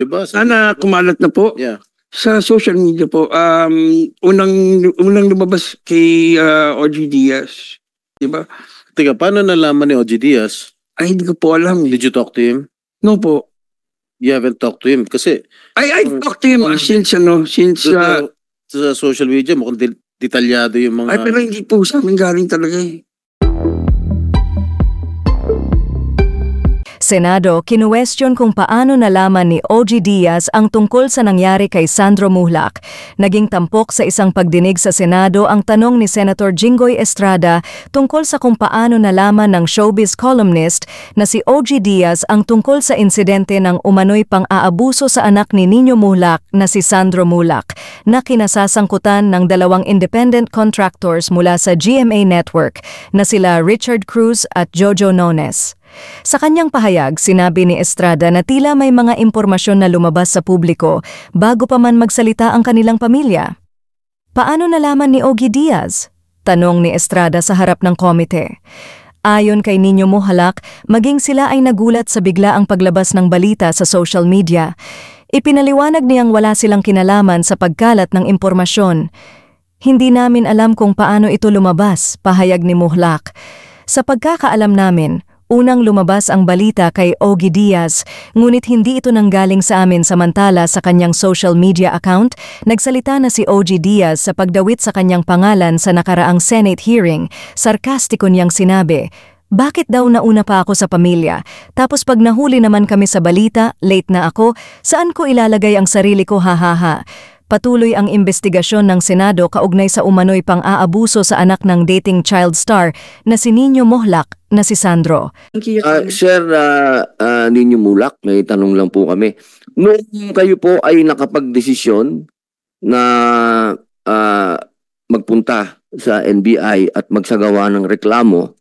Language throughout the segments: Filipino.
Diba? Sana kumalat na po. Yeah. Sa social media po, unang lumabas kay OG Diaz. Diba? Teka, paano nalaman ni OG Diaz? Ay, hindi ko po alam. Did you talk to him? No po. You haven't talked to him kasi I talked to him since sa social media mukhang detalyado yung mga... Ay, pero hindi po sa amin galing talaga eh. Senado, kinuwestiyon kung paano nalaman ni OG Diaz ang tungkol sa nangyari kay Sandro Muhlach. Naging tampok sa isang pagdinig sa Senado ang tanong ni Senator Jinggoy Estrada tungkol sa kung paano nalaman ng showbiz columnist na si OG Diaz ang tungkol sa insidente ng umano'y pang-aabuso sa anak ni Nino Muhlach na si Sandro Muhlach na kinasasangkutan ng dalawang independent contractors mula sa GMA Network na sila Richard Cruz at Jojo Nones. Sa kanyang pahayag, sinabi ni Estrada na tila may mga impormasyon na lumabas sa publiko bago pa man magsalita ang kanilang pamilya. Paano nalaman ni OG Diaz? Tanong ni Estrada sa harap ng komite. Ayon kay Nino Muhlach, maging sila ay nagulat sa biglaang paglabas ng balita sa social media. Ipinaliwanag niyang wala silang kinalaman sa pagkalat ng impormasyon. Hindi namin alam kung paano ito lumabas, pahayag ni Muhlach. Sa pagkakaalam namin, unang lumabas ang balita kay OG Diaz, ngunit hindi ito nanggaling sa amin samantala sa kanyang social media account, nagsalita na si OG Diaz sa pagdawit sa kanyang pangalan sa nakaraang Senate hearing. Sarkastiko niyang sinabi, "Bakit daw nauna pa ako sa pamilya? Tapos pag nahuli naman kami sa balita, late na ako, saan ko ilalagay ang sarili ko, hahaha." Patuloy ang investigasyon ng Senado kaugnay sa umano'y pang-aabuso sa anak ng dating child star na si Nino Muhlach na si Sandro. Sir Nino Muhlach, may tanong lang po kami. Nung kayo po ay nakapag-desisyon na magpunta sa NBI at magsagawa ng reklamo,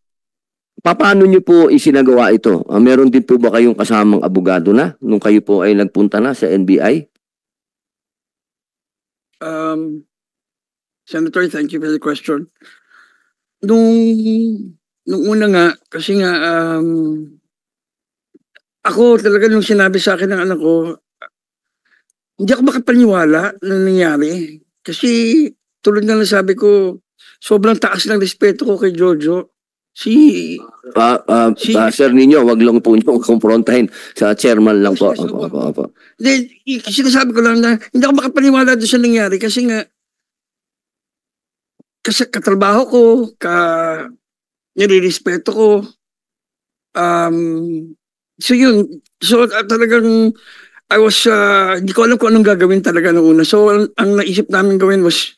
paano niyo po isinagawa ito? Meron din po ba kayong kasamang abogado na nung kayo po ay nagpunta na sa NBI? Senator, thank you for the question. Nung una nga, kasi nga, ako talaga nung sinabi sa akin ng anak ko, hindi ako makapaniwala na nangyari. Kasi tulad na sabi ko, sobrang taas ng respeto ko kay Jojo. Sir Nino, wag lang po nyo kumprontahin sa chairman lang po. Kasi nasabi ko lang na hindi ako makapaniwala doon sa nangyari kasi nga kasi katrabaho ko, nilirespeto ko. So yun, so talagang hindi ko alam kung anong gagawin talaga noong una. So ang naisip namin gawin was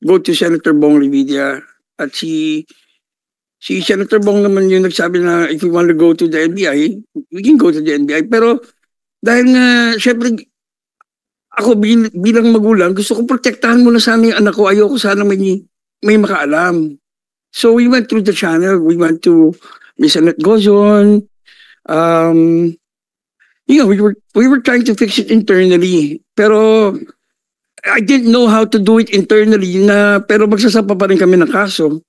go to Senator Bong Revilla at si Senator Bong naman yung nagsabi na if we want to go to the NBI, we can go to the NBI. Pero dahil nga, syempre, ako bilang magulang, gusto ko protektahan muna sana yung anak ko. Ayoko sana may makaalam. So we went through the channel. We went to Miss Annette Gozon. We were trying to fix it internally. Pero I didn't know how to do it internally pero magsasapa pa rin kami ng kaso.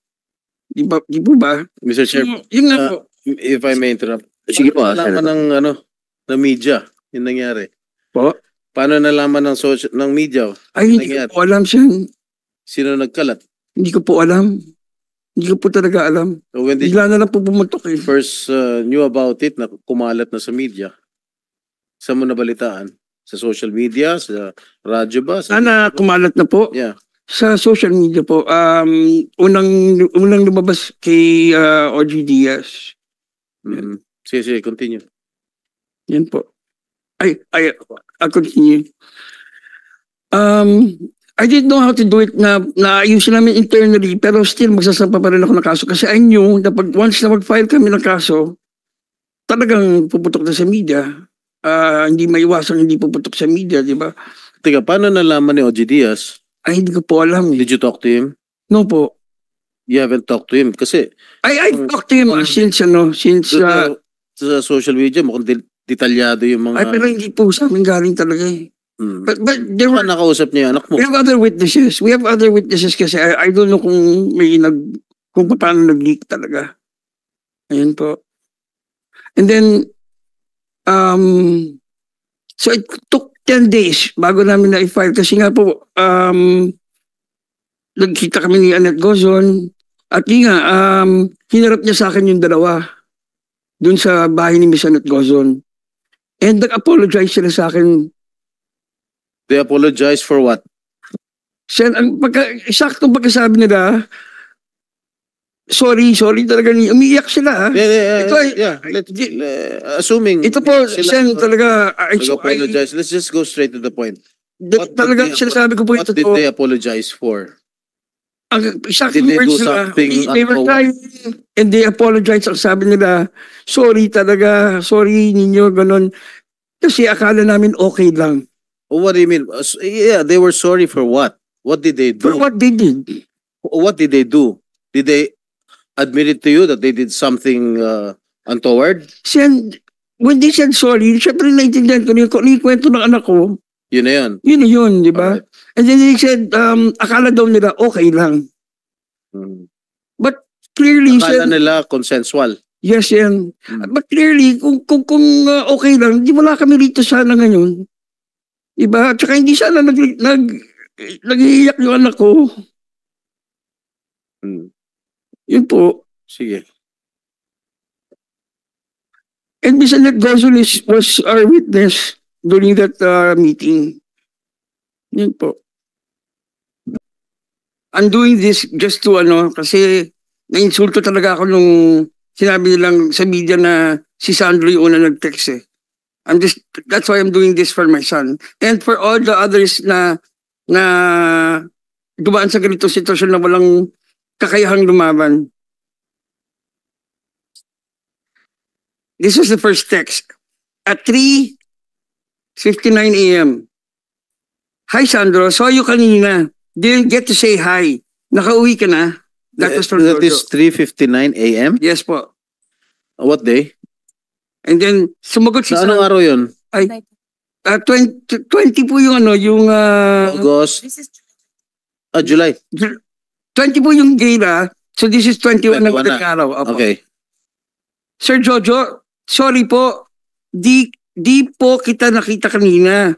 Di po ba? Mr. Chair, yun nga po. If I may interrupt. Sige po, nalaman ng media yung nangyari. Po? Paano nalaman ng media? Ay, hindi ko po alam siya. Sino nagkalat? Hindi ko po alam. Hindi ko po talaga alam. So when bigla na lang po pumuntok eh. First knew about it na kumalat na sa media. Saan mo nabalitaan? Sa social media? Sa radyo ba? Sana kumalat na po. Yeah. Sa social media po, unang lumabas kay OG Diaz. Sige, continue. Yan po. I'll continue. I didn't know how to do it na ayusin namin internally pero still magsasampa pa rin ako ng kaso kasi I knew na once na mag-file kami ng kaso, talagang puputok na sa media. Hindi maiwasan hindi puputok sa media, di ba? Teka, paano nalaman ni OG Diaz? Ay, hindi ko po alam. Did you talk to him? No po. You haven't talked to him kasi... I talked to him since sa social media mukhang detalyado yung mga... Ay, pero hindi po sa amin galing talaga eh. But there were... nakausap niya yung anak mo? We have other witnesses. Kasi I don't know kung paano nag-leak talaga. Ayun po. And then, so it took 10 days bago namin na-file kasi nga po, nagkita kami ni Annette Gozon at hinarap niya sa akin yung dalawa dun sa bahay ni Miss Annette Gozon. And nag-apologize sila sa akin. They apologize for what? Sen, saktong pagkasabi nila, sorry talaga niya. Umiiyak sila. Ito ay- Assuming Ito po, sila Sen, talaga, apologize. Let's just go straight to the point. talaga sinasabi ko po What ito. did they apologize for? Ang exact Did they do words nila, something they were untoward? crying and they apologized. Ang sabi nila, sorry talaga, sorry ninyo, ganun. Kasi akala namin okay lang. Oh, what do you mean? Yeah, they were sorry for what? What did they For do? what they did. What did they do? Did they admit it to you that they did something untoward? When they said sorry, syempre naintindihan ko kung yung kwento ng anak ko, Yun na yun. yun, di ba? Alright. And then they said, akala daw nila okay lang. Hmm. Clearly, Akala said, nila consensual. yes, yan. Hmm. But clearly, kung okay lang, di wala kami rito sana ngayon. Diba? At saka hindi sana nag-iiyak yung anak ko. Hmm. Yun po. Sige. And Miss Annette Gozon was our witness during that meeting. Yun po. I'm doing this just to kasi na-insulto talaga ako nung sinabi nilang sa media na si Sandro yung una nag-text eh. That's why I'm doing this for my son. And for all the others na dumaan sa ganitong sitwasyon na walang kakayahang lumaban. This was the first text. At 3:59 a.m. Hi Sandro, saw you kanina. Didn't get to say hi. Nakauwi ka na? That was from That Jojo. is 3:59 a.m. Yes po. What day? And then sumagot si Sa anong Sandro. araw yun? 20 po yung August? July. 20 po yung gala. So this is 21 ng 21 na. araw. Opo. Okay. Sir Jojo, sorry po. Di po kita nakita kanina.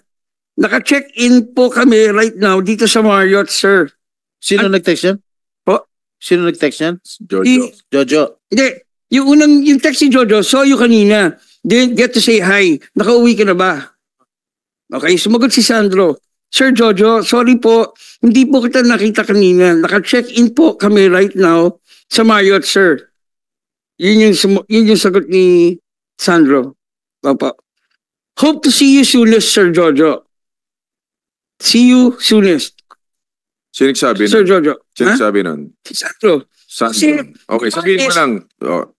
Naka-check-in po kami right now dito sa Marriott, sir. Sino nag-text yan? Po? Sino nag-text yan? Jojo. Jojo. Hindi. Yung text si Jojo, saw you kanina. Didn't get to say hi. Nakauwi ka na ba? Okay, sumagot si Sandro. Sir Jojo, sorry po. Hindi po kita nakita kanina. Naka-check-in po kami right now sa Marriott, sir. Yun yung sagot ni Sandro. Opo. Hope to see you soonest, Sir Jojo. See you soonest, Sino nagsabi Sir nun? Jojo. Sino Ha? nagsabi nun? Si Sandro. Sandro. Okay, sabihin mo lang.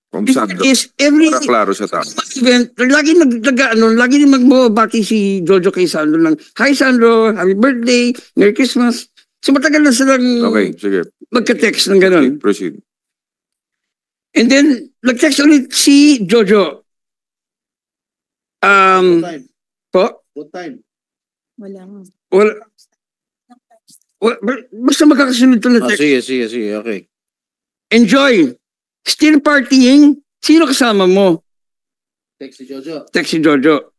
Kung Sandro. Is every Para klaro sa tao. event, lagi lagi magbabati si Jojo kay Sandro lang. Hi Sandro, happy birthday, Merry Christmas. So matagal na silang Okay, sige. magka-text ng ganun. Proceed. And then, nag-text ulit si Jojo. What time? Po? What time? Wala. Basta magkakasunod to na text. Sige. Okay. Enjoy. Still partying? Sino kasama mo? Text si Jojo. Text si Jojo.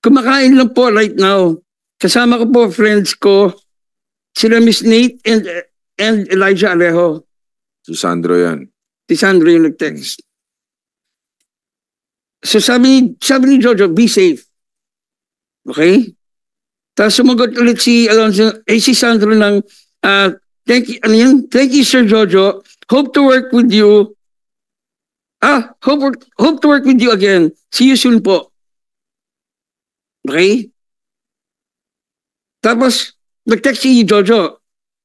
Kumakain lang po right now. Kasama ko po friends ko. Sila Miss Nate and Elijah Alejo. Si Sandro yan. Si Sandro yung nag-text. So sabi ni Jojo, be safe. Okay? Tapos sumagot ulit si Alonzo, si Sandro ng, thank you Sir Jojo. Hope to work with you. Hope to work with you again. See you soon po. Okay? Tapos, nag-text si Jojo.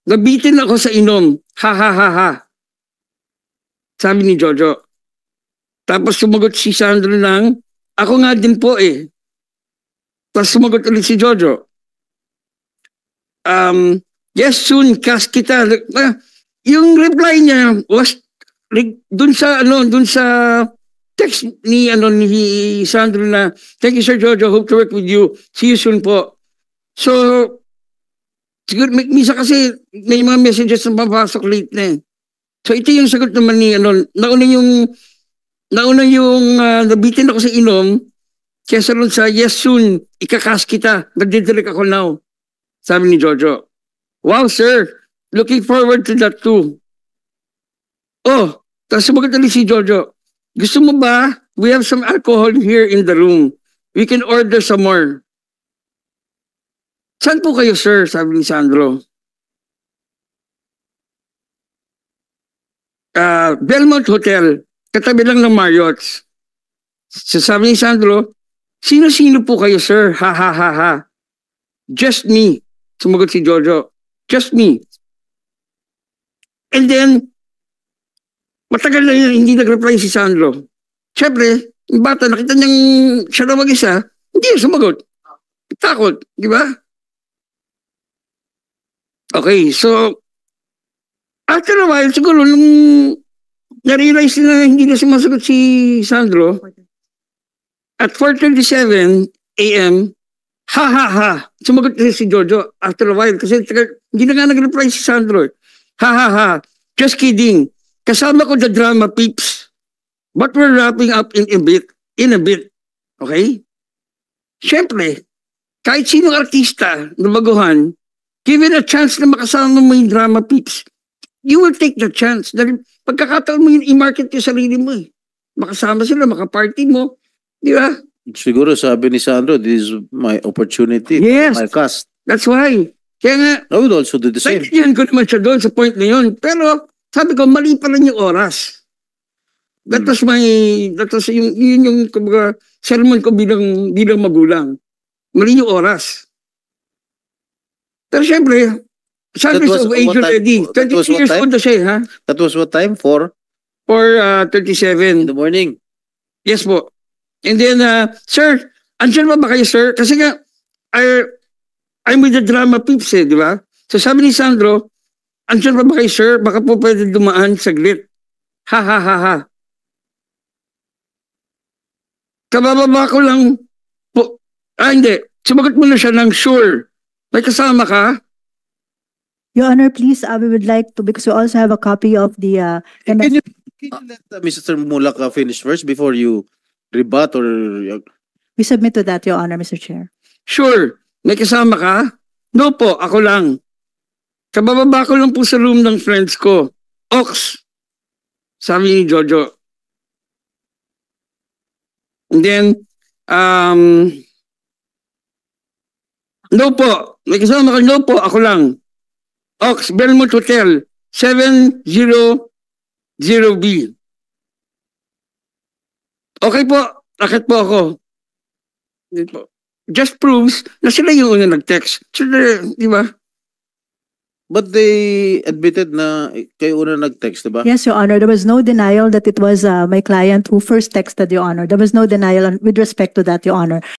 Nabitin ako sa inom. Ha ha ha ha. Sabi ni Jojo. Tapos sumagot si Sandro ng, ako nga din po eh. Tapos sumagot ulit si Jojo. Yes, soon, cast kita. Yung reply niya was dun sa text ni Sandro na, thank you Sir Jojo, hope to work with you. See you soon po. So, siguro, misa kasi may mga messages na papasok late na eh. So, ito yung sagot naman ni, nauna yung nabitin ako sa inom, Kesa ron sa yes soon, ikakas kita, nagdidirect ako now. Sabi ni Jojo. Wow, sir. Looking forward to that too. Oh, tapos sumagot ulit si Jojo. Gusto mo ba? We have some alcohol here in the room. We can order some more. Saan po kayo, sir? Sabi ni Sandro. Belmont Hotel. Katabi lang ng Marriott's. Sabi ni Sandro, sino-sino po kayo, sir? Ha, ha, ha, ha. Just me. Sumagot si Jojo. Just me. And then, matagal na yun, hindi nag-reply si Sandro. Siyempre, yung bata, nakita niyang siya na mag-isa, hindi yung sumagot. Takot, di ba? Okay, so, after a while, siguro, nung na-realize na hindi na sumasagot si Sandro, at 4:37 a.m., ha ha ha, sumagot si Jojo after a while, kasi hindi na nga nag-reply si Sandro. Ha ha ha, just kidding. Kasama ko the drama peeps. But we're wrapping up in a bit. Okay? Siyempre, kahit sinong artista na baguhan, given a chance na makasama mo yung drama peeps, you will take the chance. Dahil pagkakataon mo yun, i-market yung sarili mo eh. Makasama sila, makaparty mo. Di ba? Siguro sabi ni Sandro, this is my opportunity. Yes. My cast. That's why. Kaya nga, I would also do the same. naintindihan ko naman siya doon sa point na yun. Pero sabi ko, mali pa rin yung oras. That was yung kumbaga, sermon ko bilang magulang. Mali yung oras. Pero syempre, sabi That was of age what time- already. that was 23 what years time? old na siya, ha? That was what time? 4 Or in 37. the morning. Yes po. And then, sir, andyan ba kayo, sir? Kasi nga, I'm with the drama peeps eh, di ba? So sabi ni Sandro, andyan ba kayo, sir? Baka po pwede dumaan saglit. Ha, ha, ha, ha. Kabababa ko lang po. Hindi. Sumagot mo na siya ng sure. May kasama ka? Your Honor, please, we would like to, because we also have a copy of the Can you let Mr. Mulak finish first before you rebut or we submit to that, Your Honor, Mr. Chair. Sure. May kasama ka? No po, ako lang. Kabababa ko lang po sa room ng friends ko. Ox. Sabi ni Jojo. And then, no po. May kasama ka? No po, ako lang. Ox, Belmont Hotel, 700B. Okay po, akit po ako. Hindi po. Just proves na sila yung una nag-text. Sila, di ba? but they admitted na kayo una nag-text, diba? Yes, Your Honor, there was no denial that it was my client who first texted, Your Honor. There was no denial with respect to that, Your Honor.